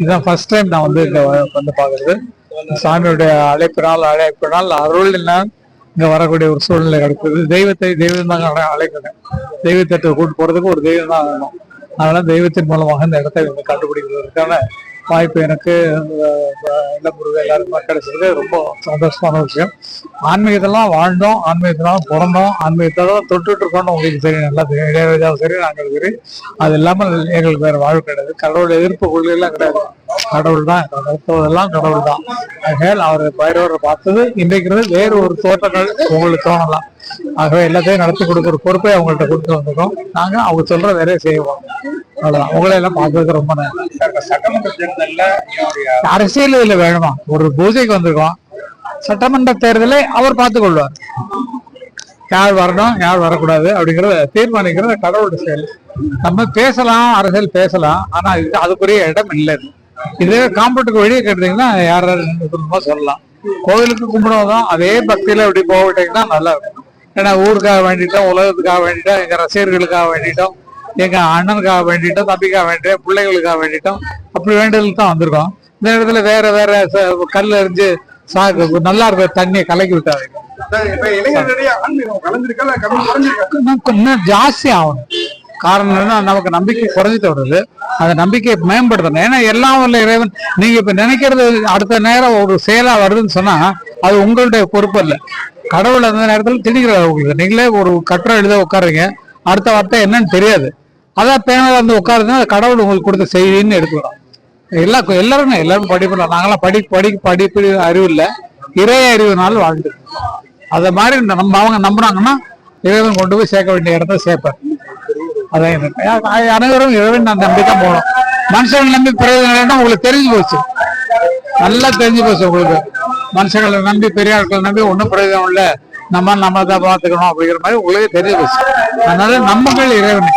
இதுதான் first time நான் வந்து இங்க வந்து பாக்குறது. சாமியுடைய அழைப்பினால் அருள் இங்க வரக்கூடிய ஒரு சூழ்நிலை கிடைக்குது. தெய்வம் தான் அழைக்கிறேன். தெய்வத்தை கூட்டு போறதுக்கு ஒரு தெய்வம் தான் வேணும். அதனால தெய்வத்தின் மூலமாக இந்த இடத்தை கண்டுபிடிக்கிறதுக்கான வாய்ப்பு எனக்கு இளமுருக எல்லாருக்குமே கிடைச்சது ரொம்ப சந்தோஷமான விஷயம். ஆன்மீகத்தெல்லாம் வாழ்ந்தோம், ஆன்மீகத்தெல்லாம் பிறந்தோம், ஆன்மீகத்தெல்லாம் தொட்டுட்டு இருக்கோம்னு உங்களுக்கு சரி, நல்லா இளையராஜாவும் சரி, நாங்கள் சரி. அது இல்லாமல் எங்களுக்கு வேற வாழ்வு கிடையாது. கடவுள் எதிர்ப்பு கொள்கையெல்லாம் கிடையாது. கடவுள் தான் நடத்துவதெல்லாம் கடவுள் தான். ஆகையால் அவர் பைரவரை பார்த்தது இன்றைக்கிறது வேறு ஒரு தோற்றங்கள் உங்களுக்கு தோணலாம். ஆகவே எல்லாத்தையும் நடத்தி கொடுக்குற பொறுப்பை அவங்கள்ட்ட கொடுத்து வந்திருக்கோம். நாங்க அவங்க சொல்ற வேலையை செய்வோம். அவ்வளவுதான். உங்களை எல்லாம் பார்க்கறதுக்கு ரொம்ப சட்டமன்ற தேர்தல்ல அரசியல் இதுல வேணுமா? ஒரு பூஜைக்கு வந்திருக்கோம். சட்டமன்ற தேர்தலை அவர் பார்த்துக் கொள்வார். யார் வரணும் யார் வரக்கூடாது அப்படிங்கறத தீர்மானிக்கிறது கடவுளுடைய செயல். நம்ம பேசலாம், அரசியல் பேசலாம், ஆனா அதுக்குரிய இடம் இல்லை. இதே காம்பவுண்டுக்கு வெளியே கேட்டீங்கன்னா யாரும் சொல்லலாம். கோவிலுக்கு கும்பிடுவதும் அதே பக்தியில இப்படி போவிட்டீங்கன்னா நல்லா இருக்கும். ஏன்னா ஊருக்காக வேண்டிட்டோம், உலகத்துக்காக வேண்டிட்டோம், எங்க ரசிகர்களுக்காக வேண்டிட்டோம், எங்க அண்ணனுக்காக வேண்டிட்டோம், தம்பிக்காக வேண்டிட்டோம், பிள்ளைகளுக்காக வேண்டிட்டோம், அப்படி வேண்டியதுக்கு தான் வந்திருக்கோம். இந்த இடத்துல வேற வேற கல் எறிஞ்சு நல்லா இருக்கிற தண்ணியை கலக்கி விட்டாங்க. இன்னும் ஜாஸ்தி ஆகணும். காரணம் என்ன? நமக்கு நம்பிக்கை குறைஞ்சிட்டு வருது. அந்த நம்பிக்கையை மேம்படுத்தணும். ஏன்னா எல்லாம் உள்ள இறைவன். நீங்க இப்ப நினைக்கிறது அடுத்த நேரம் ஒரு செயலா வருதுன்னு சொன்னா அது உங்களுடைய பொறுப்பு இல்லை. கடவுள் அந்த நேரத்தில் திணிக்கிறார் உங்களுக்கு. நீங்களே ஒரு கட்டுரை எழுத உட்காருங்க, அடுத்த வார்த்தை என்னன்னு தெரியாது. அதான் பேனல் வந்து உட்காருங்க, கடவுள் உங்களுக்கு கொடுத்த செய்தின்னு எடுத்துக்கிறோம். எல்லாரும் படிப்போம். நாங்களாம் படிப்பு அறிவு இல்லை, இறை அறிவுனாலும் வாழ்ந்து. அத மாதிரி அவங்க நம்புறாங்கன்னா இறைவன் கொண்டு போய் சேர்க்க வேண்டிய இடத்த சேர்ப்பார். அதான் அனைவரும் இறைவன் நான் நம்பிதான் போகணும். மனுஷங்களை நம்பி பிரயோஜனம் உங்களுக்கு தெரிஞ்சு போச்சு, நல்லா தெரிஞ்சு போச்சு உங்களுக்கு. மனுஷங்களை நம்பி பெரிய ஆட்களை நம்பி ஒன்றும் பிரயோஜனம் இல்லை, நம்ம தான் பார்த்துக்கணும் அப்படிங்கிற மாதிரி உங்களுக்கு தெரிஞ்சு போச்சு. அதனால நம்புங்கள் இறைவனை.